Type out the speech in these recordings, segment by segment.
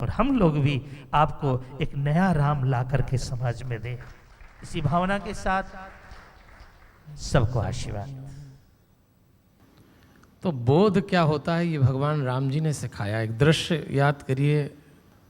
और हम लोग भी आपको एक नया राम ला करके समाज में दें। इसी भावना के साथ सबको आशीर्वाद। तो बोध क्या होता है ये भगवान राम जी ने सिखाया। एक दृश्य याद करिए,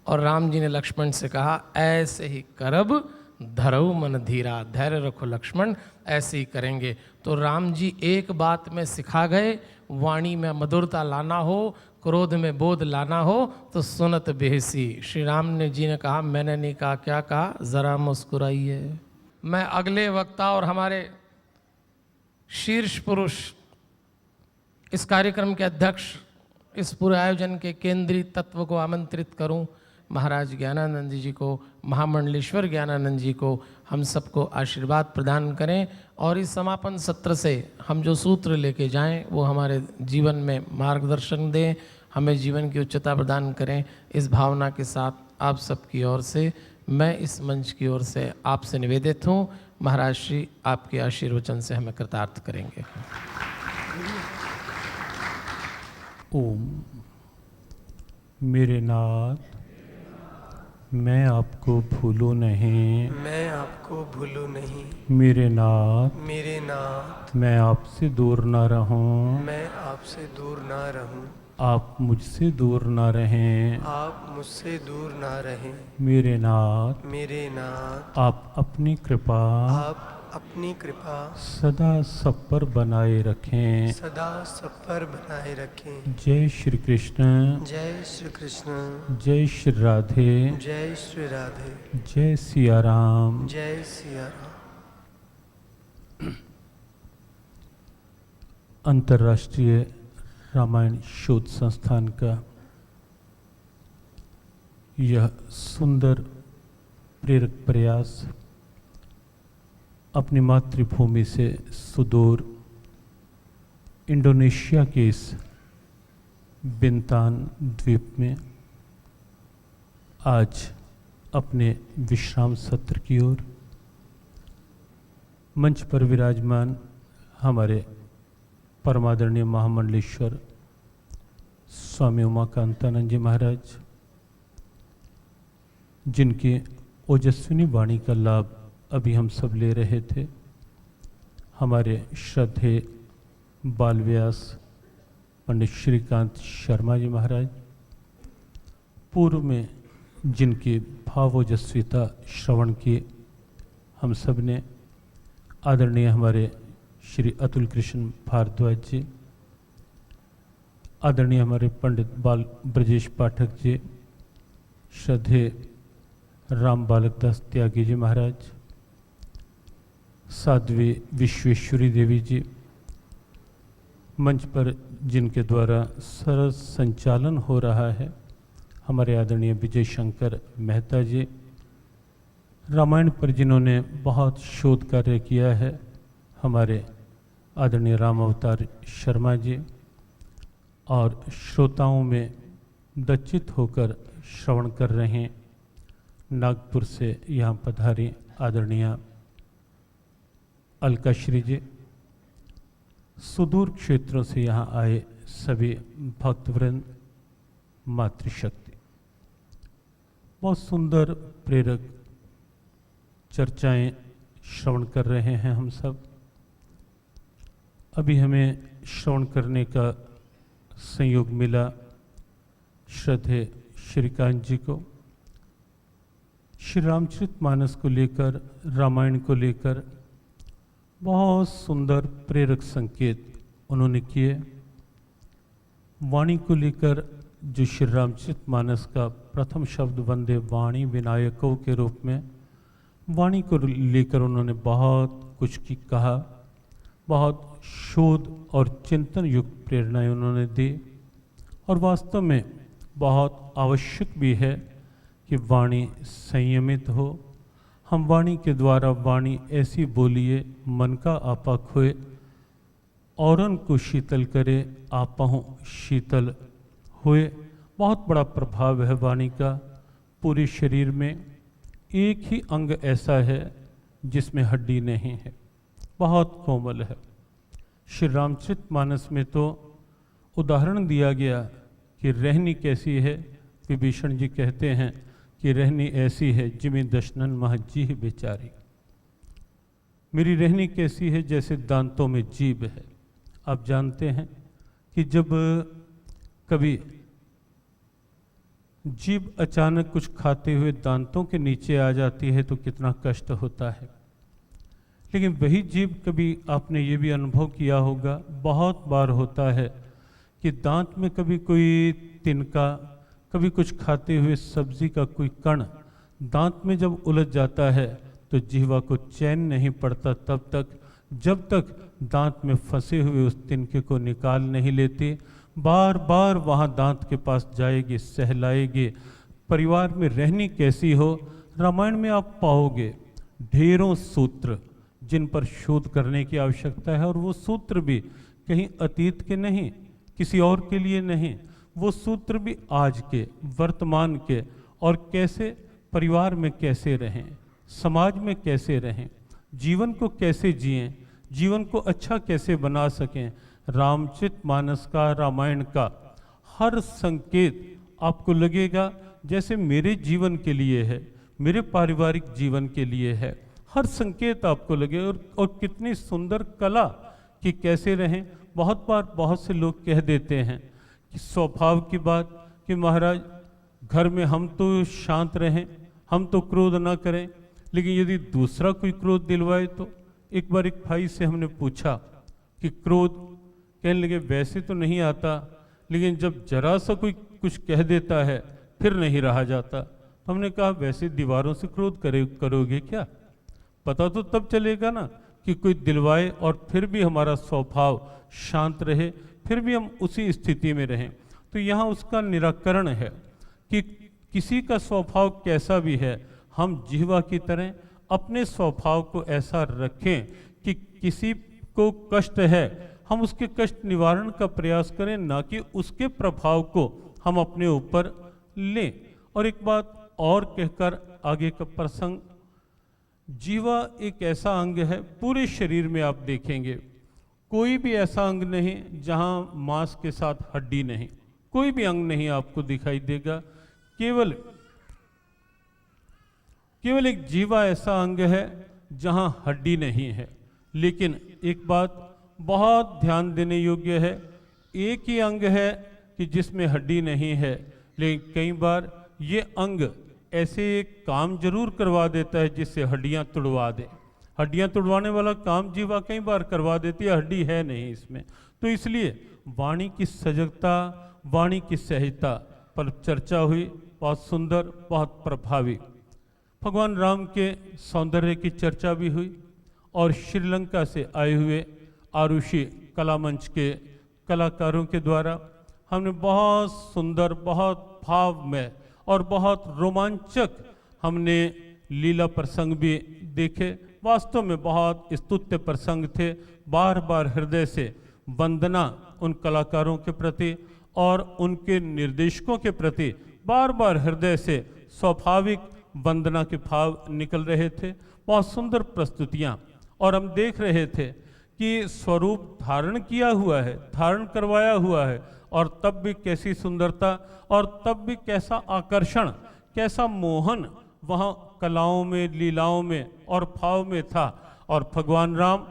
और राम जी ने लक्ष्मण से कहा ऐसे ही करब धरऊ मन धीरा, धैर्य रखो लक्ष्मण, ऐसे ही करेंगे। तो राम जी एक बात में सिखा गए, वाणी में मधुरता लाना हो, क्रोध में बोध लाना हो तो सुनत बेहसी। श्री राम ने जी ने कहा, मैंने नहीं कहा, क्या कहा, जरा मुस्कुराइए। मैं अगले वक्ता और हमारे शीर्ष पुरुष, इस कार्यक्रम के अध्यक्ष, इस पूरे आयोजन के केंद्रीय तत्व को आमंत्रित करूं, महाराज ज्ञानानंद जी को, महामंडलेश्वर ज्ञानानंद जी को हम सबको आशीर्वाद प्रदान करें और इस समापन सत्र से हम जो सूत्र लेके जाएं वो हमारे जीवन में मार्गदर्शन दें, हमें जीवन की उच्चता प्रदान करें। इस भावना के साथ आप सबकी ओर से, मैं इस मंच की ओर से आपसे निवेदित हूँ, महाराज श्री आपके आशीर्वचन से हमें कृतार्थ करेंगे। ओम। मेरे नाथ, मैं आपको भूलूं नहीं, मैं आपको भूलूं नहीं। मेरे नाथ, मेरे नाथ, मैं आपसे दूर ना रहूं, मैं आपसे दूर ना रहूं। आप मुझसे दूर ना रहें। आप मुझसे दूर ना रहें। मेरे नाथ, मेरे नाथ, आप अपनी कृपा आप अपनी कृपा सदा सब पर बनाए रखें। सदा सब पर बनाए रखें। जय श्री कृष्ण, जय श्री कृष्ण, जय श्री राधे, जय श्री राधे, जय सिया राम। जय सिया राम। अंतर्राष्ट्रीय रामायण शोध संस्थान का यह सुंदर प्रेरक प्रयास अपनी मातृभूमि से सुदूर इंडोनेशिया के इस बिंतान द्वीप में आज अपने विश्राम सत्र की ओर मंच पर विराजमान हमारे परमादरणीय महामंडलेश्वर स्वामी उमाकांतानंद जी महाराज, जिनकी ओजस्विनी वाणी का लाभ अभी हम सब ले रहे थे, हमारे श्रद्धेय बाल व्यास पंडित श्रीकांत शर्मा जी महाराज, पूर्व में जिनकी भावोजस्विता श्रवण की हम सब ने, आदरणीय हमारे श्री अतुल कृष्ण भारद्वाज जी, आदरणीय हमारे पंडित बाल ब्रजेश पाठक जी, श्रद्धेय राम बालक दास त्यागी जी महाराज, साध्वी विश्वेश्वरी देवी जी, मंच पर जिनके द्वारा सरस संचालन हो रहा है हमारे आदरणीय विजय शंकर मेहता जी, रामायण पर जिन्होंने बहुत शोध कार्य किया है हमारे आदरणीय राम अवतार शर्मा जी, और श्रोताओं में दच्चित होकर श्रवण कर रहे नागपुर से यहाँ पधारी आदरणीय अलकाश्री जी, सुदूर क्षेत्रों से यहाँ आए सभी भक्तवृंद, मातृशक्ति। बहुत सुंदर प्रेरक चर्चाएं श्रवण कर रहे हैं हम सब। अभी हमें श्रवण करने का संयोग मिला श्रद्धेय श्रीकांत जी को, श्री रामचरितमानस को लेकर, रामायण को लेकर बहुत सुंदर प्रेरक संकेत उन्होंने किए। वाणी को लेकर जो श्री रामचरितमानस का प्रथम शब्द वंदे वाणी विनायकों के रूप में, वाणी को लेकर उन्होंने बहुत कुछ की कहा, बहुत शोध और चिंतन युक्त प्रेरणाएं उन्होंने दी, और वास्तव में बहुत आवश्यक भी है कि वाणी संयमित हो। हम वाणी के द्वारा वाणी ऐसी बोलिए मन का आपा खोए, औरन को शीतल करे आपहु शीतल होए। बहुत बड़ा प्रभाव है वाणी का। पूरे शरीर में एक ही अंग ऐसा है जिसमें हड्डी नहीं है, बहुत कोमल है। श्री रामचरितमानस में तो उदाहरण दिया गया कि रहनी कैसी है, विभीषण जी कहते हैं कि रहनी ऐसी है जिमी दशनन महजी बेचारी। मेरी रहनी कैसी है, जैसे दांतों में जीभ है। आप जानते हैं कि जब कभी जीभ अचानक कुछ खाते हुए दांतों के नीचे आ जाती है तो कितना कष्ट होता है। लेकिन वही जीभ, कभी आपने ये भी अनुभव किया होगा, बहुत बार होता है कि दांत में कभी कोई तिनका, कभी कुछ खाते हुए सब्जी का कोई कण दांत में जब उलझ जाता है तो जीवा को चैन नहीं पड़ता तब तक, जब तक दांत में फंसे हुए उस तिनके को निकाल नहीं लेते। बार बार वहाँ दांत के पास जाएगी, सहलाएगी। परिवार में रहनी कैसी हो, रामायण में आप पाओगे ढेरों सूत्र जिन पर शोध करने की आवश्यकता है, और वो सूत्र भी कहीं अतीत के नहीं, किसी और के लिए नहीं, वो सूत्र भी आज के, वर्तमान के, और कैसे परिवार में कैसे रहें, समाज में कैसे रहें, जीवन को कैसे जिएं, जीवन को अच्छा कैसे बना सकें। रामचरितमानस का, रामायण का हर संकेत आपको लगेगा जैसे मेरे जीवन के लिए है, मेरे पारिवारिक जीवन के लिए है। हर संकेत आपको लगे, और कितनी सुंदर कला कि कैसे रहें। बहुत बार बहुत से लोग कह देते हैं कि स्वभाव की बात कि महाराज घर में हम तो शांत रहें, हम तो क्रोध ना करें, लेकिन यदि दूसरा कोई क्रोध दिलवाए तो। एक बार एक भाई से हमने पूछा कि क्रोध, कहने लगे वैसे तो नहीं आता, लेकिन जब जरा सा कोई कुछ कह देता है फिर नहीं रहा जाता। तो हमने कहा वैसे दीवारों से क्रोध करोगे क्या? पता तो तब चलेगा ना कि कोई दिलवाए और फिर भी हमारा स्वभाव शांत रहे, फिर भी हम उसी स्थिति में रहें। तो यहाँ उसका निराकरण है कि किसी का स्वभाव कैसा भी है, हम जिह्वा की तरह अपने स्वभाव को ऐसा रखें कि किसी को कष्ट है हम उसके कष्ट निवारण का प्रयास करें, ना कि उसके प्रभाव को हम अपने ऊपर लें। और एक बात और कहकर आगे का प्रसंग, जीवा एक ऐसा अंग है, पूरे शरीर में आप देखेंगे कोई भी ऐसा अंग नहीं जहां मांस के साथ हड्डी नहीं, कोई भी अंग नहीं आपको दिखाई देगा। केवल एक जीवा ऐसा अंग है जहां हड्डी नहीं है। लेकिन एक बात बहुत ध्यान देने योग्य है, एक ही अंग है कि जिसमें हड्डी नहीं है, लेकिन कई बार ये अंग ऐसे एक काम जरूर करवा देता है जिससे हड्डियां तुड़वा दे। हड्डियां तुड़वाने वाला काम जीवा कई बार करवा देती है, हड्डी है नहीं इसमें। तो इसलिए वाणी की सजगता, वाणी की सहजता पर चर्चा हुई, बहुत सुंदर, बहुत प्रभावी। भगवान राम के सौंदर्य की चर्चा भी हुई, और श्रीलंका से आए हुए आरुषि कला मंच के कलाकारों के द्वारा हमने बहुत सुंदर, बहुत भावमय और बहुत रोमांचक हमने लीला प्रसंग भी देखे। वास्तव में बहुत स्तुत्य प्रसंग थे। बार बार हृदय से वंदना उन कलाकारों के प्रति और उनके निर्देशकों के प्रति, बार बार हृदय से स्वाभाविक वंदना के भाव निकल रहे थे। बहुत सुंदर प्रस्तुतियाँ, और हम देख रहे थे कि स्वरूप धारण किया हुआ है, धारण करवाया हुआ है, और तब भी कैसी सुंदरता, और तब भी कैसा आकर्षण, कैसा मोहन वहाँ कलाओं में, लीलाओं में और भाव में था। और भगवान राम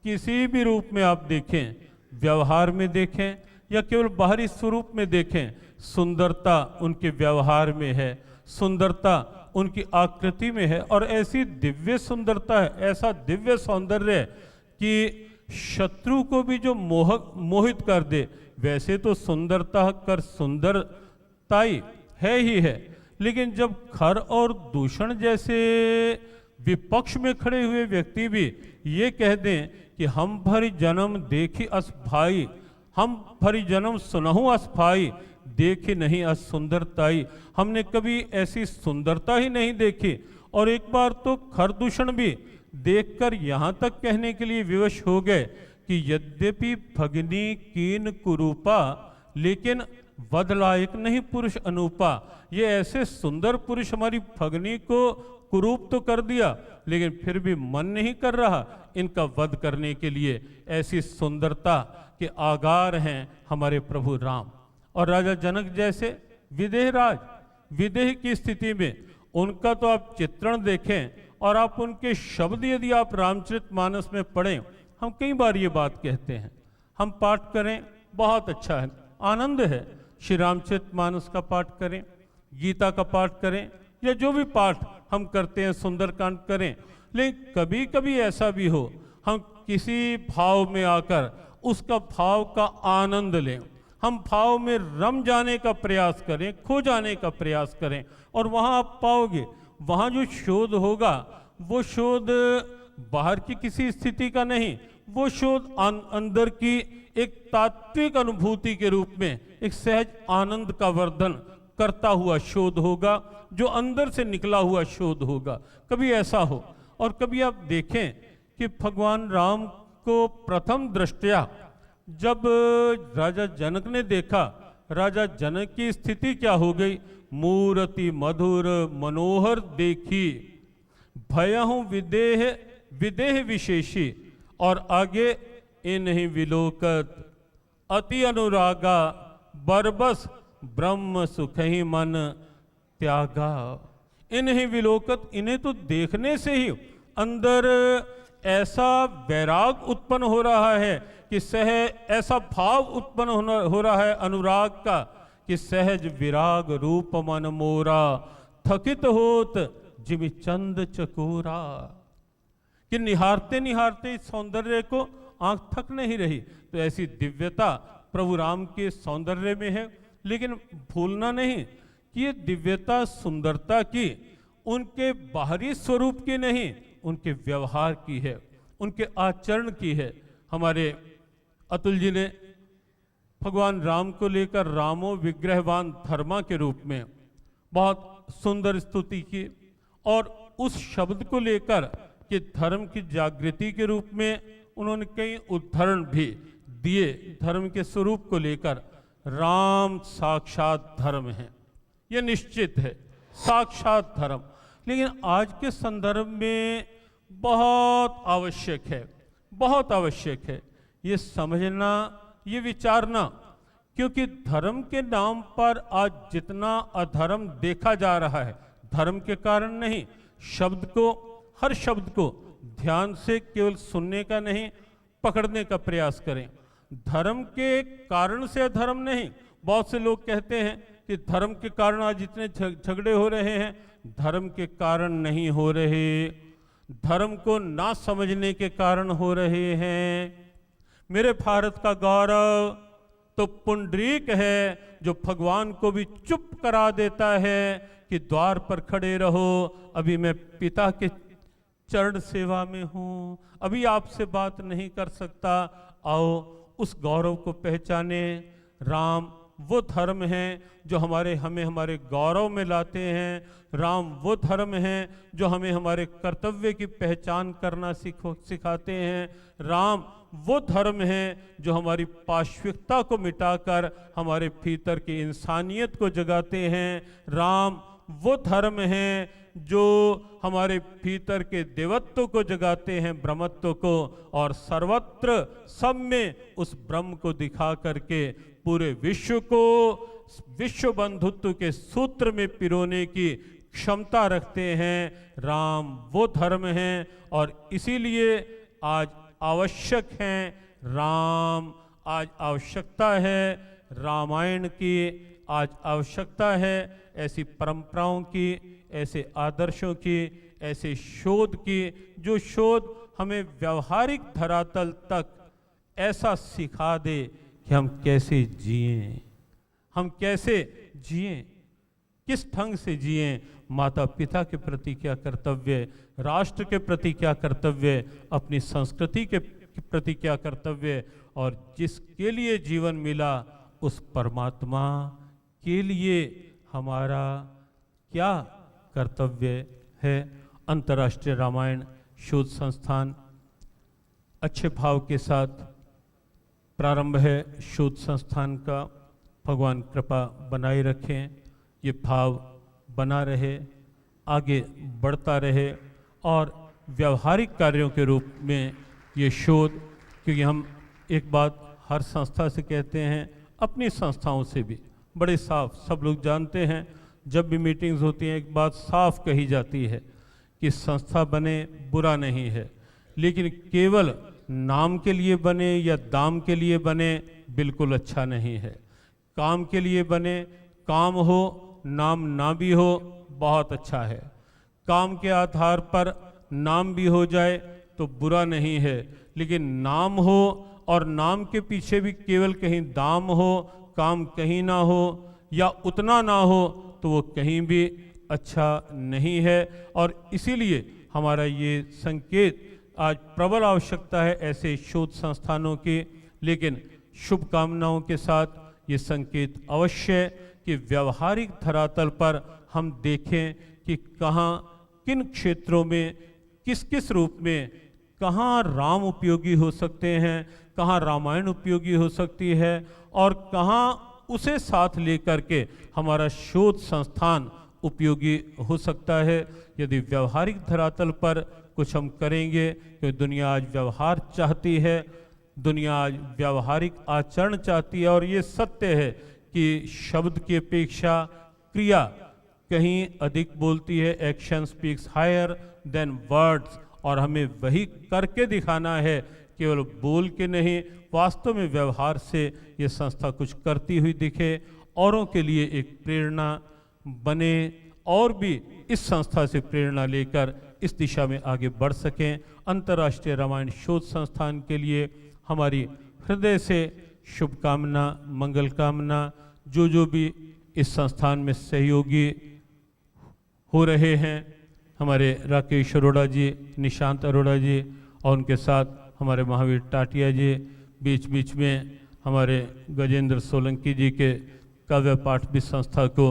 किसी भी रूप में आप देखें, व्यवहार में देखें या केवल बाहरी स्वरूप में देखें, सुंदरता उनके व्यवहार में है, सुंदरता उनकी आकृति में है, और ऐसी दिव्य सुंदरता है, ऐसा दिव्य सौंदर्य है कि शत्रु को भी जो मोहित कर दे। वैसे तो सुंदरता कर सुंदरताई है ही है, लेकिन जब खर और दूषण जैसे विपक्ष में खड़े हुए व्यक्ति भी ये कह दें कि हम भरी जन्म देखी अस भाई, हम भरी जन्म सुनहु अस भाई, देखी नहीं अस सुंदरताई, हमने कभी ऐसी सुंदरता ही नहीं देखी। और एक बार तो खर दूषण भी देखकर यहाँ तक कहने के लिए विवश हो गए कि यद्यपि भगनी कीन कुरूपा, लेकिन वध लायक नहीं पुरुष अनूपा। ये ऐसे सुंदर पुरुष हमारी भगनी को कुरूप तो कर दिया, लेकिन फिर भी मन नहीं कर रहा इनका वध करने के लिए। ऐसी सुंदरता के आगार हैं हमारे प्रभु राम। और राजा जनक जैसे विदेहराज विदेह की स्थिति में उनका तो आप चित्रण देखें और आप उनके शब्द यदि आप रामचरितमानस में पढ़ें, हम कई बार ये बात कहते हैं, हम पाठ करें बहुत अच्छा है, आनंद है। श्री रामचरितमानस का पाठ करें, गीता का पाठ करें, या जो भी पाठ हम करते हैं, सुंदरकांड करें, लेकिन कभी कभी ऐसा भी हो हम किसी भाव में आकर उसका भाव का आनंद लें, हम भाव में रम जाने का प्रयास करें, खो जाने का प्रयास करें, और वहाँ आप पाओगे वहाँ जो शोध होगा वो शोध बाहर की किसी स्थिति का नहीं, वो शोध अंदर की एक तात्विक अनुभूति के रूप में एक सहज आनंद का वर्धन करता हुआ शोध होगा, जो अंदर से निकला हुआ शोध होगा। कभी ऐसा हो। और कभी आप देखें कि भगवान राम को प्रथम दृष्टया जब राजा जनक ने देखा, राजा जनक की स्थिति क्या हो गई, मूर्ति मधुर मनोहर देखी भयहु विदेह विदेह विशेषी, और आगे इन्हीं विलोकत अति अनुरागा बरबस ब्रह्म सुख ही मन त्यागा। इन्हीं विलोकत, इन्हें तो देखने से ही अंदर ऐसा वैराग उत्पन्न हो रहा है कि ऐसा भाव उत्पन्न हो रहा है अनुराग का कि सहज विराग रूप मन मोरा थकित होत जिमि चंद चकोरा, कि निहारते निहारते इस सौंदर्य को आंख थक नहीं रही। तो ऐसी दिव्यता प्रभु राम के सौंदर्य में है, लेकिन भूलना नहीं कि ये दिव्यता सुंदरता की उनके बाहरी स्वरूप की नहीं, उनके व्यवहार की है, उनके आचरण की है। हमारे अतुल जी ने भगवान राम को लेकर रामो विग्रहवान धर्मा के रूप में बहुत सुंदर स्तुति की, और उस शब्द को लेकर कि धर्म की जागृति के रूप में उन्होंने कई उदाहरण भी दिए। धर्म के स्वरूप को लेकर राम साक्षात धर्म है, यह निश्चित है, साक्षात धर्म। लेकिन आज के संदर्भ में बहुत आवश्यक है, बहुत आवश्यक है ये समझना, ये विचारना, क्योंकि धर्म के नाम पर आज जितना अधर्म देखा जा रहा है, धर्म के कारण नहीं, शब्द को, हर शब्द को ध्यान से केवल सुनने का नहीं, पकड़ने का प्रयास करें। धर्म के कारण से अधर्म नहीं। बहुत से लोग कहते हैं कि धर्म के कारण आज इतने झगड़े हो रहे हैं, धर्म के कारण नहीं हो रहे, धर्म को ना समझने के कारण हो रहे हैं। मेरे भारत का गौरव तो पुंडरीक है, जो भगवान को भी चुप करा देता है कि द्वार पर खड़े रहो, अभी मैं पिता के चरण सेवा में हूँ, अभी आपसे बात नहीं कर सकता। आओ उस गौरव को पहचाने। राम वो धर्म है जो हमें हमारे गौरव में लाते हैं। राम वो धर्म है जो हमें हमारे कर्तव्य की पहचान करना सिखाते हैं। राम वो धर्म है जो हमारी पाश्विकता को मिटाकर हमारे भीतर की इंसानियत को जगाते हैं। राम वो धर्म है जो हमारे भीतर के देवत्व को जगाते हैं, ब्रह्मत्व को, और सर्वत्र सब में उस ब्रह्म को दिखा करके पूरे विश्व को विश्व बंधुत्व के सूत्र में पिरोने की क्षमता रखते हैं। राम वो धर्म है, और इसीलिए आज आवश्यक हैं राम, आज आवश्यकता है रामायण की, आज आवश्यकता है ऐसी परंपराओं की, ऐसे आदर्शों की, ऐसे शोध की, जो शोध हमें व्यवहारिक धरातल तक ऐसा सिखा दे कि हम कैसे जिएं, हम कैसे जिएं, किस ढंग से जिएं, माता पिता के प्रति क्या कर्तव्य, राष्ट्र के प्रति क्या कर्तव्य, अपनी संस्कृति के प्रति क्या कर्तव्य, और जिसके लिए जीवन मिला उस परमात्मा के लिए हमारा क्या कर्तव्य है। अंतर्राष्ट्रीय रामायण शोध संस्थान अच्छे भाव के साथ प्रारंभ है शोध संस्थान का। भगवान कृपा बनाए रखें, ये भाव बना रहे, आगे बढ़ता रहे, और व्यवहारिक कार्यों के रूप में ये शोध, क्योंकि हम एक बात हर संस्था से कहते हैं, अपनी संस्थाओं से भी बड़े साफ सब लोग जानते हैं, जब भी मीटिंग्स होती हैं एक बात साफ कही जाती है कि संस्था बने बुरा नहीं है, लेकिन केवल नाम के लिए बने या दाम के लिए बने बिल्कुल अच्छा नहीं है। काम के लिए बने, काम हो नाम ना भी हो बहुत अच्छा है। काम के आधार पर नाम भी हो जाए तो बुरा नहीं है, लेकिन नाम हो और नाम के पीछे भी केवल कहीं दाम हो, काम कहीं ना हो या उतना ना हो तो वो कहीं भी अच्छा नहीं है। और इसीलिए हमारा ये संकेत आज प्रबल आवश्यकता है ऐसे शोध संस्थानों की, लेकिन शुभकामनाओं के साथ ये संकेत अवश्य कि व्यवहारिक धरातल पर हम देखें कि कहाँ किन क्षेत्रों में किस किस रूप में कहाँ राम उपयोगी हो सकते हैं, कहाँ रामायण उपयोगी हो सकती है और कहाँ उसे साथ लेकर के हमारा शोध संस्थान उपयोगी हो सकता है। यदि व्यवहारिक धरातल पर कुछ हम करेंगे, क्योंकि दुनिया आज व्यवहार चाहती है, दुनिया आज व्यवहारिक आचरण चाहती है और ये सत्य है कि शब्द की अपेक्षा क्रिया कहीं अधिक बोलती है। Action speaks higher than words, और हमें वही करके दिखाना है, केवल बोल के नहीं, वास्तव में व्यवहार से ये संस्था कुछ करती हुई दिखे, औरों के लिए एक प्रेरणा बने और भी इस संस्था से प्रेरणा लेकर इस दिशा में आगे बढ़ सकें। अंतर्राष्ट्रीय रामायण शोध संस्थान के लिए हमारी हृदय से शुभकामना, मंगल कामना। जो भी इस संस्थान में सहयोगी हो रहे हैं, हमारे राकेश अरोड़ा जी, निशांत अरोड़ा जी और उनके साथ हमारे महावीर टाटिया जी, बीच बीच में हमारे गजेंद्र सोलंकी जी के काव्य पाठ भी संस्था को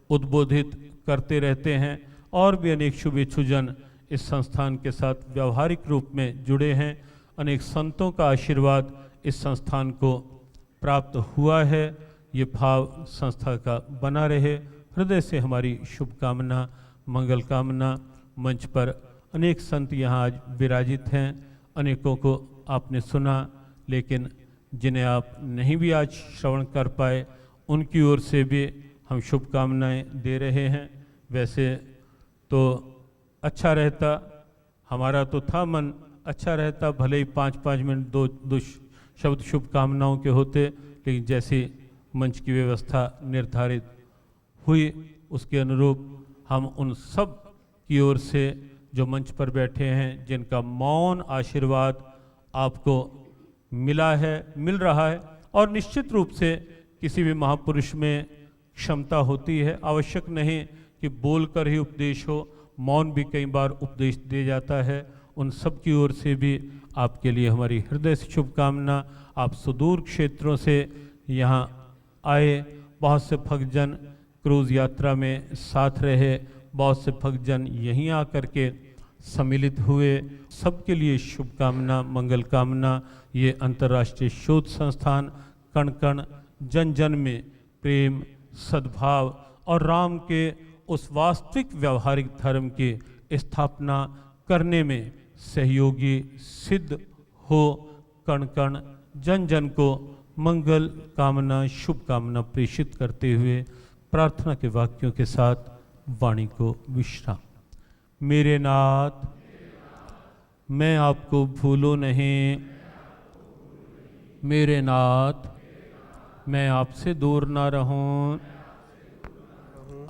उद्बोधित करते रहते हैं, और भी अनेक शुभेच्छुजन इस संस्थान के साथ व्यवहारिक रूप में जुड़े हैं। अनेक संतों का आशीर्वाद इस संस्थान को प्राप्त हुआ है। ये भाव संस्था का बना रहे। हृदय से हमारी शुभकामना, मंगल कामना। मंच पर अनेक संत यहाँ आज विराजित हैं, अनेकों को आपने सुना, लेकिन जिन्हें आप नहीं भी आज श्रवण कर पाए उनकी ओर से भी हम शुभकामनाएं दे रहे हैं। वैसे तो अच्छा रहता, हमारा तो था मन, अच्छा रहता भले ही 5-5 मिनट दो शब्द शुभकामनाओं के होते, लेकिन जैसी मंच की व्यवस्था निर्धारित हुई उसके अनुरूप हम उन सब की ओर से जो मंच पर बैठे हैं, जिनका मौन आशीर्वाद आपको मिला है, मिल रहा है, और निश्चित रूप से किसी भी महापुरुष में क्षमता होती है। आवश्यक नहीं कि बोलकर ही उपदेश हो, मौन भी कई बार उपदेश दे जाता है। उन सब की ओर से भी आपके लिए हमारी हृदय से शुभकामना। आप सुदूर क्षेत्रों से यहाँ आए, बहुत से भक्तजन क्रूज़ यात्रा में साथ रहे, बहुत से भक्तजन यहीं आकर के सम्मिलित हुए। सबके लिए शुभकामना, मंगल कामना। ये अंतर्राष्ट्रीय शोध संस्थान कण कण जन जन में प्रेम, सद्भाव और राम के उस वास्तविक व्यवहारिक धर्म की स्थापना करने में सहयोगी सिद्ध हो। कण कण जन जन को मंगल कामना, शुभकामना प्रेषित करते हुए प्रार्थना के वाक्यों के साथ वाणी को विश्राम। मेरे नाथ, मैं आपको भूलूं नहीं, मेरे नाथ, मैं आपसे दूर ना रहूं,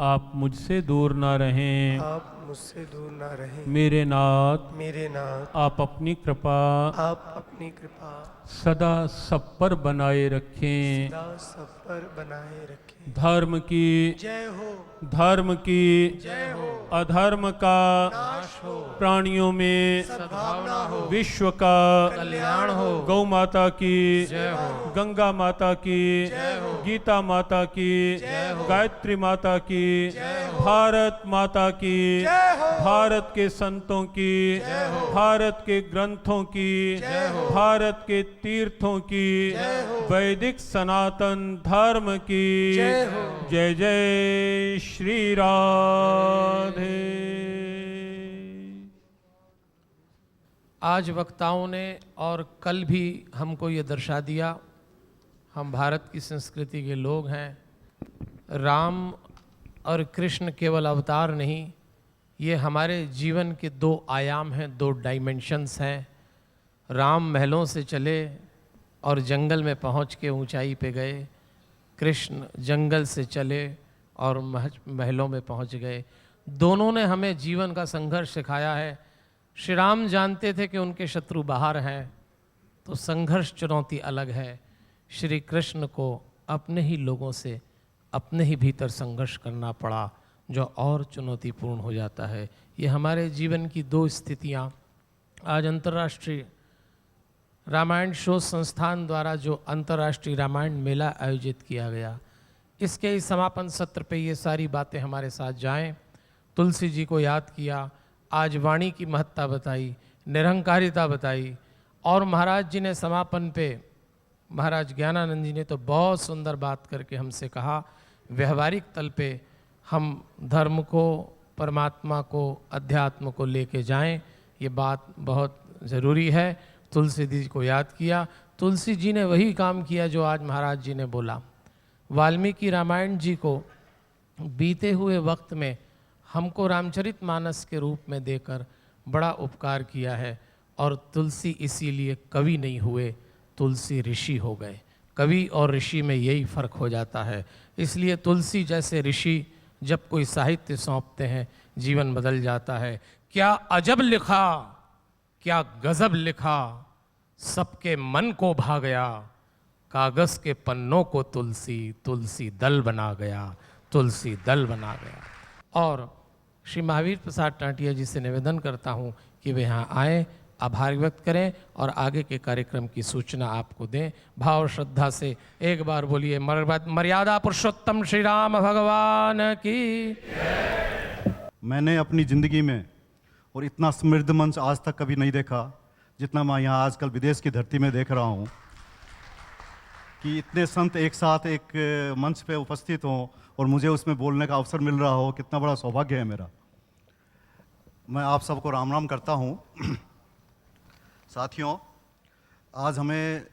आप मुझसे दूर ना रहें, आप मुझसे दूर ना रहें। मेरे नाथ, मेरे नाथ, आप अपनी कृपा आप अपनी कृपा सदा सब पर बनाए रखें। सदा सब पर बनाए रखें। धर्म की जय हो, धर्म की जय हो, अधर्म का नाश हो, प्राणियों में सद्भावना हो, विश्व का कल्याण हो, गौ माता की जय हो, गंगा माता की जय हो, गीता माता की जय हो, गायत्री माता की जय हो, भारत माता की जय हो, भारत के संतों की जय हो, भारत के ग्रंथों की जय हो, भारत के तीर्थों की जय हो, वैदिक सनातन धर्म की जय हो। जय जय श्री राधे। आज वक्ताओं ने और कल भी हमको ये दर्शा दिया, हम भारत की संस्कृति के लोग हैं। राम और कृष्ण केवल अवतार नहीं, ये हमारे जीवन के दो आयाम हैं, दो डायमेंशंस हैं। राम महलों से चले और जंगल में पहुंच के ऊंचाई पे गए, कृष्ण जंगल से चले और महलों में पहुंच गए। दोनों ने हमें जीवन का संघर्ष सिखाया है। श्री राम जानते थे कि उनके शत्रु बाहर हैं, तो संघर्ष चुनौती अलग है। श्री कृष्ण को अपने ही लोगों से अपने ही भीतर संघर्ष करना पड़ा, जो और चुनौतीपूर्ण हो जाता है। ये हमारे जीवन की दो स्थितियाँ। आज अंतर्राष्ट्रीय रामायण शोध संस्थान द्वारा जो अंतर्राष्ट्रीय रामायण मेला आयोजित किया गया, इसके इस समापन सत्र पे ये सारी बातें हमारे साथ जाएं। तुलसी जी को याद किया, आज वाणी की महत्ता बताई, निरंकारिता बताई, और महाराज जी ने समापन पे, महाराज ज्ञानानंद जी ने तो बहुत सुंदर बात करके हमसे कहा, व्यवहारिक तल पे हम धर्म को, परमात्मा को, अध्यात्म को लेके जाएं, ये बात बहुत ज़रूरी है। तुलसी जी को याद किया, तुलसी जी ने वही काम किया जो आज महाराज जी ने बोला। वाल्मीकि रामायण जी को बीते हुए वक्त में हमको रामचरितमानस के रूप में देकर बड़ा उपकार किया है, और तुलसी इसीलिए कवि नहीं हुए, तुलसी ऋषि हो गए। कवि और ऋषि में यही फर्क हो जाता है। इसलिए तुलसी जैसे ऋषि जब कोई साहित्य सौंपते हैं, जीवन बदल जाता है। क्या अजब लिखा, क्या गजब लिखा, सबके मन को भा गया, कागज के पन्नों को तुलसी, तुलसी दल बना गया, तुलसी दल बना गया। और श्री महावीर प्रसाद टाटिया जी से निवेदन करता हूँ कि वे यहाँ आए, आभार व्यक्त करें और आगे के कार्यक्रम की सूचना आपको दें। भाव श्रद्धा से एक बार बोलिए मर्यादा पुरुषोत्तम श्री राम भगवान की। मैंने अपनी ज़िंदगी में और इतना समृद्ध मंच आज तक कभी नहीं देखा जितना मैं यहाँ आजकल विदेश की धरती में देख रहा हूँ, कि इतने संत एक साथ एक मंच पे उपस्थित हों और मुझे उसमें बोलने का अवसर मिल रहा हो। कितना बड़ा सौभाग्य है मेरा। मैं आप सबको राम राम करता हूँ। साथियों, आज हमें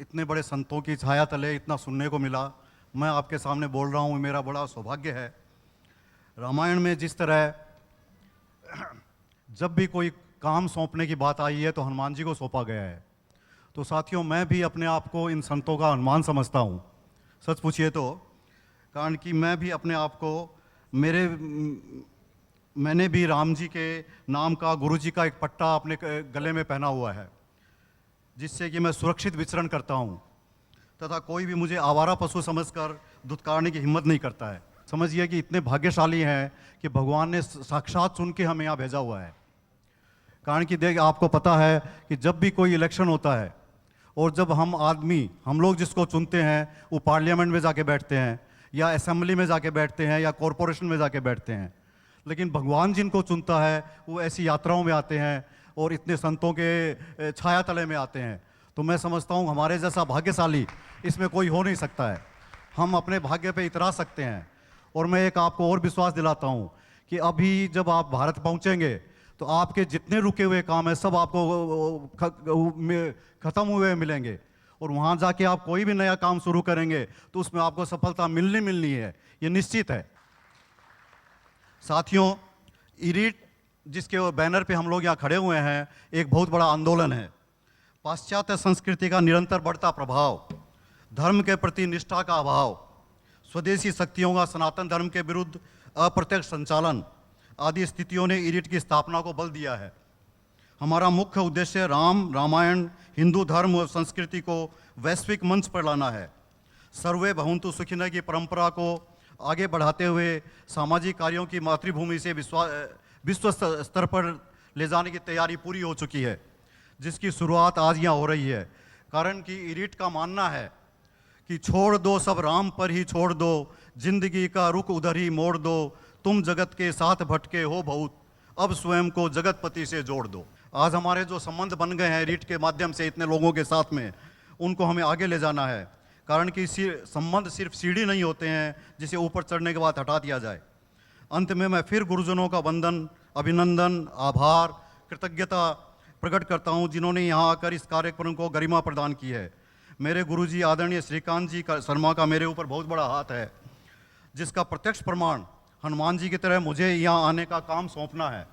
इतने बड़े संतों की छाया तले इतना सुनने को मिला। मैं आपके सामने बोल रहा हूँ, मेरा बड़ा सौभाग्य है। रामायण में जिस तरह जब भी कोई काम सौंपने की बात आई है तो हनुमान जी को सौंपा गया है, तो साथियों मैं भी अपने आप को इन संतों का हनुमान समझता हूँ। सच पूछिए तो, कारण कि मैं भी अपने आप को मैंने भी राम जी के नाम का, गुरु जी का एक पट्टा अपने गले में पहना हुआ है, जिससे कि मैं सुरक्षित विचरण करता हूँ, तथा कोई भी मुझे आवारा पशु समझकर धुतकारने की हिम्मत नहीं करता है। समझिए कि इतने भाग्यशाली हैं कि भगवान ने साक्षात चुन के हमें यहाँ भेजा हुआ है। कारण कि देख, आपको पता है कि जब भी कोई इलेक्शन होता है और जब हम लोग जिसको चुनते हैं वो पार्लियामेंट में जाके बैठते हैं, या असेंबली में जाके बैठते हैं, या कॉरपोरेशन में जाके बैठते हैं, लेकिन भगवान जिनको चुनता है वो ऐसी यात्राओं में आते हैं और इतने संतों के छाया तले में आते हैं। तो मैं समझता हूँ हमारे जैसा भाग्यशाली इसमें कोई हो नहीं सकता है। हम अपने भाग्य पे इतरा सकते हैं। और मैं एक आपको और विश्वास दिलाता हूँ कि अभी जब आप भारत पहुँचेंगे तो आपके जितने रुके हुए काम हैं सब आपको ख़त्म हुए मिलेंगे, और वहाँ जाके आप कोई भी नया काम शुरू करेंगे तो उसमें आपको सफलता मिलनी है, ये निश्चित है। साथियों, इरीट जिसके बैनर पे हम लोग यहाँ खड़े हुए हैं, एक बहुत बड़ा आंदोलन है। पाश्चात्य संस्कृति का निरंतर बढ़ता प्रभाव, धर्म के प्रति निष्ठा का अभाव, स्वदेशी शक्तियों का सनातन धर्म के विरुद्ध अप्रत्यक्ष संचालन आदि स्थितियों ने इरीट की स्थापना को बल दिया है। हमारा मुख्य उद्देश्य रामायण, हिंदू धर्म और संस्कृति को वैश्विक मंच पर लाना है। सर्वे भवन्तु सुखिनः की परंपरा को आगे बढ़ाते हुए सामाजिक कार्यों की मातृभूमि से विश्व स्तर पर ले जाने की तैयारी पूरी हो चुकी है, जिसकी शुरुआत आज यहाँ हो रही है। कारण कि इरीट का मानना है कि छोड़ दो सब राम पर ही छोड़ दो, जिंदगी का रुख उधर ही मोड़ दो, तुम जगत के साथ भटके हो बहुत, अब स्वयं को जगतपति से जोड़ दो। आज हमारे जो संबंध बन गए हैं इरीट के माध्यम से इतने लोगों के साथ में, उनको हमें आगे ले जाना है। कारण कि संबंध सिर्फ सीढ़ी नहीं होते हैं जिसे ऊपर चढ़ने के बाद हटा दिया जाए। अंत में मैं फिर गुरुजनों का वंदन, अभिनंदन, आभार, कृतज्ञता प्रकट करता हूं, जिन्होंने यहाँ आकर इस कार्यक्रम को गरिमा प्रदान की है। मेरे गुरुजी आदरणीय श्रीकांत जी शर्मा का मेरे ऊपर बहुत बड़ा हाथ है, जिसका प्रत्यक्ष प्रमाण हनुमान जी की तरह मुझे यहाँ आने का काम सौंपना है।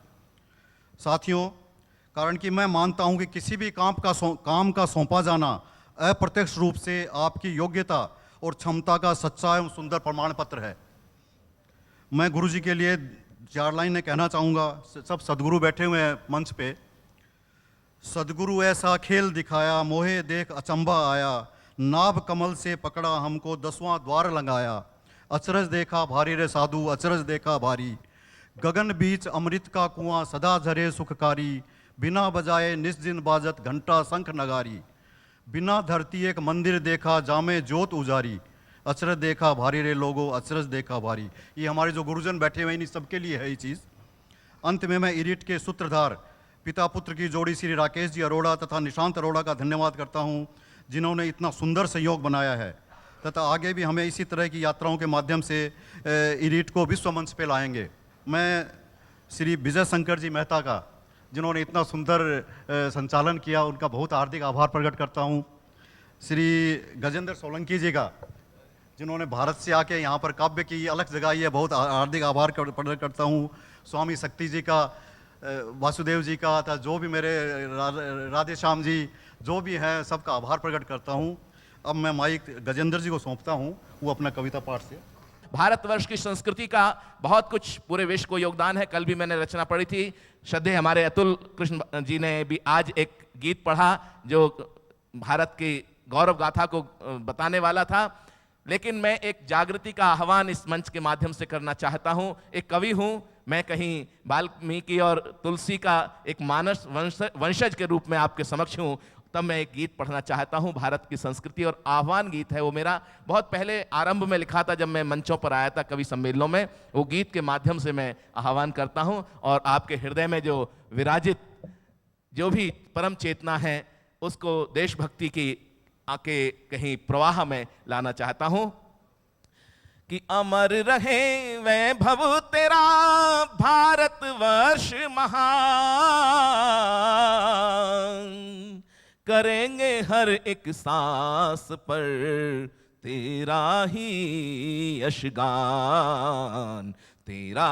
साथियों, कारण कि मैं मानता हूँ कि किसी भी काम का सौंपा जाना अप्रत्यक्ष रूप से आपकी योग्यता और क्षमता का सच्चा एवं सुंदर प्रमाण पत्र है। मैं गुरु जी के लिए 4 लाइनें कहना चाहूँगा। सब सदगुरु बैठे हुए हैं मंच पे। सदगुरु ऐसा खेल दिखाया, मोहे देख अचंभा आया, नाभ कमल से पकड़ा हमको 10वां द्वार लगाया, अचरज देखा भारी रे साधु, अचरज देखा भारी, गगन बीच अमृत का कुआं सदा झरे सुखकारी, बिना बजाए निस्जिन बाजत घंटा शंख नगारी, बिना धरती एक मंदिर देखा जामे ज्योत उजारी, अचरज देखा भारी रे लोगो, अचरज देखा भारी। ये हमारे जो गुरुजन बैठे हुए हैं, इन सबके लिए है ये चीज़। अंत में मैं इरिट के सूत्रधार पिता पुत्र की जोड़ी श्री राकेश जी अरोड़ा तथा निशांत अरोड़ा का धन्यवाद करता हूँ, जिन्होंने इतना सुंदर सहयोग बनाया है तथा आगे भी हमें इसी तरह की यात्राओं के माध्यम से इरिट को विश्व मंच पे लाएंगे। मैं श्री विजय शंकर जी मेहता का, जिन्होंने इतना सुंदर संचालन किया, उनका बहुत हार्दिक आभार प्रकट करता हूँ। श्री गजेंद्र सोलंकी जी का, जिन्होंने भारत से आके यहाँ पर काव्य की अलग जगाई है, बहुत हार्दिक आभार प्रकट करता हूँ। स्वामी शक्ति जी का, वासुदेव जी का, था जो भी मेरे राधे श्याम जी जो भी हैं, सबका आभार प्रकट करता हूँ। अब मैं माइक गजेंद्र जी को सौंपता हूँ, वो अपना कविता पाठ से। भारतवर्ष की संस्कृति का बहुत कुछ पूरे विश्व को योगदान है। कल भी मैंने रचना पढ़ी थी। श्रद्धेय हमारे अतुल कृष्ण जी ने भी आज एक गीत पढ़ा जो भारत की गौरव गाथा को बताने वाला था। लेकिन मैं एक जागृति का आह्वान इस मंच के माध्यम से करना चाहता हूं। एक कवि हूं मैं, कहीं वाल्मीकि और तुलसी का एक मानस वंशज के रूप में आपके समक्ष हूं, तब मैं एक गीत पढ़ना चाहता हूं। भारत की संस्कृति और आह्वान गीत है वो। मेरा बहुत पहले आरंभ में लिखा था, जब मैं मंचों पर आया था कवि सम्मेलनों में। वो गीत के माध्यम से मैं आह्वान करता हूं और आपके हृदय में जो विराजित जो भी परम चेतना है उसको देशभक्ति की आके कहीं प्रवाह में लाना चाहता हूं कि अमर रहे वैभव तेरा भारतवर्ष महान, करेंगे हर एक सांस पर तेरा ही यशगान, तेरा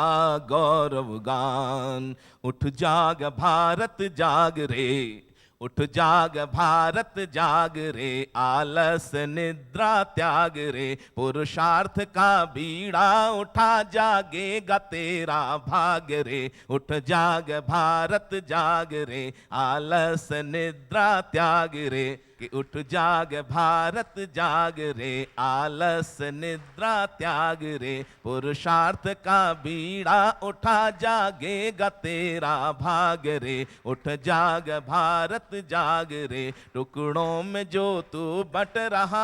गौरव गान। उठ जाग भारत जाग रे, उठ जाग भारत जाग रे, आलस निद्रा त्याग रे, पुरुषार्थ का बीड़ा उठा जागेगा तेरा भाग रे। उठ जाग भारत जाग रे, आलस निद्रा त्याग रे, कि उठ जाग भारत जाग रे, आलस निद्रा त्याग रे, पुरुषार्थ का बीड़ा उठा जागेगा तेरा भाग रे। उठ जाग भारत जाग रे, टुकड़ों में जो तू बट रहा,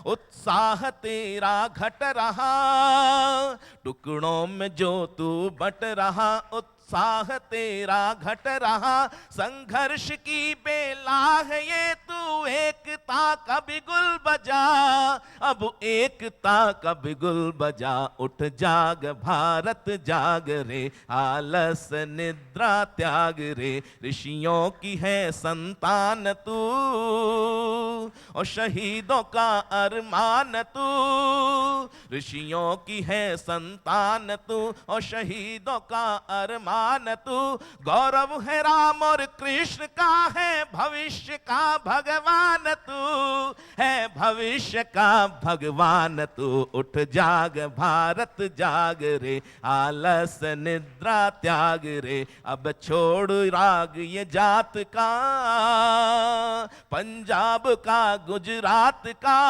उत्साह तेरा घट रहा, टुकड़ों में जो तू बट रहा, उत्साह तेरा घट रहा। संघर्ष की बेला है ये, तू एकता का बिगुल बजा, अब एकता का बिगुल बजा। उठ जाग भारत जाग रे, आलस निद्रा त्याग रे, ऋषियों की है संतान तू और शहीदों का अरमान तू, ऋषियों की है संतान तू और शहीदों का अरमान तू। गौरव है राम और कृष्ण का, है भविष्य का भगवान तू, है भविष्य का भगवान तू। उठ जाग भारत जाग रे, आलस निद्रा त्याग रे, अब छोड़ राग ये जात का, पंजाब का गुजरात का,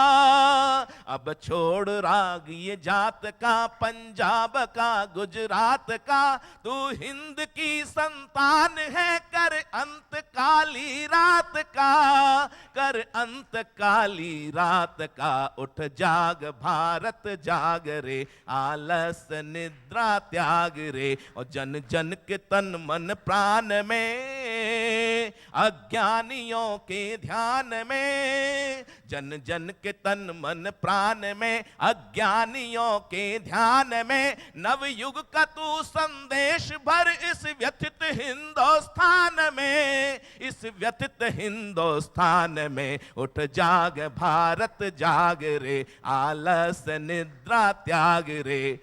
अब छोड़ राग ये जात का, पंजाब का गुजरात का। तू हिंद की संतान है, कर अंत काली रात का, कर अंत काली रात का। उठ जाग भारत जाग रे, आलस निद्रा त्याग रे, और जन जन के तन मन प्राण में, अज्ञानियों के ध्यान में, जन जन के तन मन प्राण में, अज्ञानियों के ध्यान में, नवयुग का तू संदेश भर इस व्यथित हिंदुस्तान में, इस व्यथित हिंदुस्तान में। उठ जाग भारत जाग रे, आलस निद्रा त्याग रे,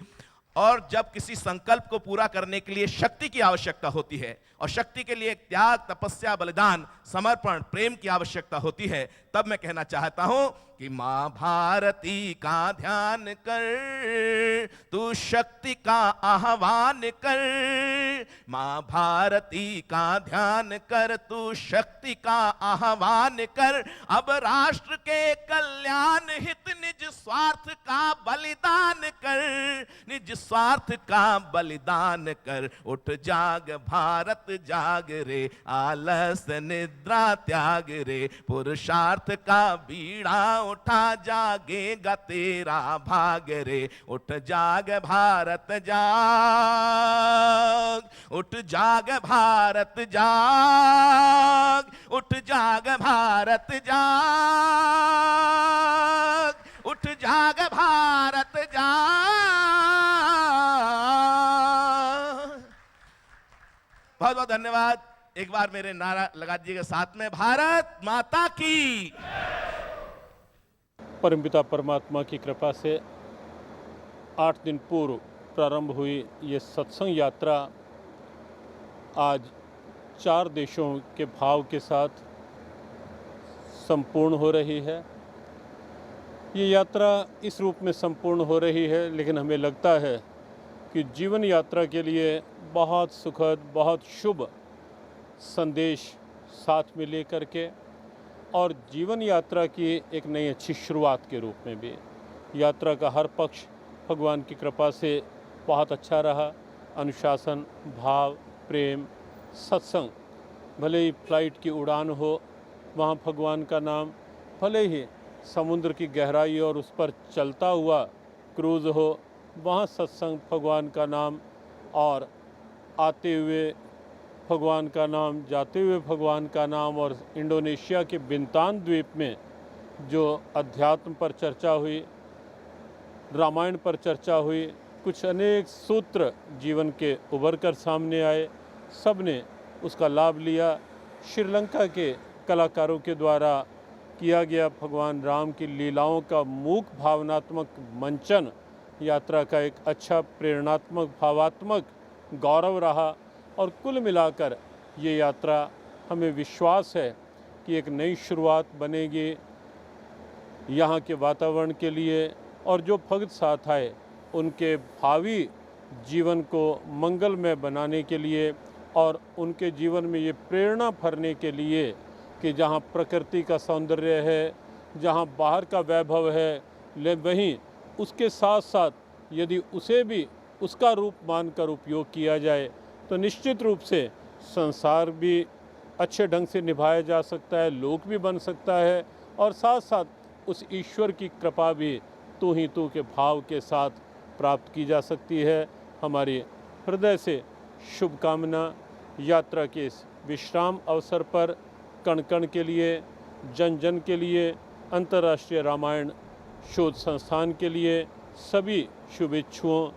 और जब किसी संकल्प को पूरा करने के लिए शक्ति की आवश्यकता होती है और शक्ति के लिए त्याग, तपस्या, बलिदान, समर्पण, प्रेम की आवश्यकता होती है, तब मैं कहना चाहता हूं कि मां भारती का ध्यान कर, तू शक्ति का आह्वान कर। मां भारती का ध्यान कर, तू शक्ति का आह्वान कर। अब राष्ट्र के कल्याण हित निज स्वार्थ का बलिदान कर, निज स्वार्थ का बलिदान कर। उठ जाग भारत जाग रे, आलस निद्रा त्याग रे। पुरुषार्थ का बीड़ा उठा, जागेगा तेरा भाग रे। उठ जाग भारत जाग, उठ जाग भारत जाग, उठ जाग भारत जाग, उठ जाग भारत जाग। बहुत बहुत धन्यवाद। एक बार मेरे नारा लगा दीजिएगा साथ में, भारत माता की। परमपिता परमात्मा की कृपा से 8 दिन पूर्व प्रारंभ हुई ये सत्संग यात्रा आज 4 देशों के भाव के साथ संपूर्ण हो रही है। ये यात्रा इस रूप में संपूर्ण हो रही है, लेकिन हमें लगता है कि जीवन यात्रा के लिए बहुत सुखद, बहुत शुभ संदेश साथ में लेकर के और जीवन यात्रा की एक नई अच्छी शुरुआत के रूप में भी यात्रा का हर पक्ष भगवान की कृपा से बहुत अच्छा रहा। अनुशासन, भाव, प्रेम, सत्संग, भले ही फ्लाइट की उड़ान हो वहाँ भगवान का नाम, भले ही समुद्र की गहराई और उस पर चलता हुआ क्रूज़ हो वहाँ सत्संग, भगवान का नाम, और आते हुए भगवान का नाम, जाते हुए भगवान का नाम। और इंडोनेशिया के बिंतान द्वीप में जो अध्यात्म पर चर्चा हुई, रामायण पर चर्चा हुई, कुछ अनेक सूत्र जीवन के उभर कर सामने आए, सब ने उसका लाभ लिया। श्रीलंका के कलाकारों के द्वारा किया गया भगवान राम की लीलाओं का मूक भावनात्मक मंचन यात्रा का एक अच्छा प्रेरणात्मक, भावात्मक गौरव रहा। और कुल मिलाकर ये यात्रा हमें विश्वास है कि एक नई शुरुआत बनेगी यहाँ के वातावरण के लिए, और जो भक्त साथ आए उनके भावी जीवन को मंगलमय बनाने के लिए और उनके जीवन में ये प्रेरणा भरने के लिए कि जहाँ प्रकृति का सौंदर्य है, जहाँ बाहर का वैभव है, वहीं उसके साथ साथ यदि उसे भी उसका रूप मानकर उपयोग किया जाए तो निश्चित रूप से संसार भी अच्छे ढंग से निभाया जा सकता है, लोक भी बन सकता है, और साथ साथ उस ईश्वर की कृपा भी तू ही तू के भाव के साथ प्राप्त की जा सकती है। हमारी हृदय से शुभकामना यात्रा के इस विश्राम अवसर पर कण कण के लिए, जन जन के लिए, अंतर्राष्ट्रीय रामायण शोध संस्थान के लिए, सभी शुभेच्छुओं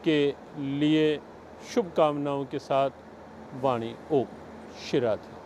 के लिए शुभकामनाओं के साथ वाणी ओम। श्री राधे।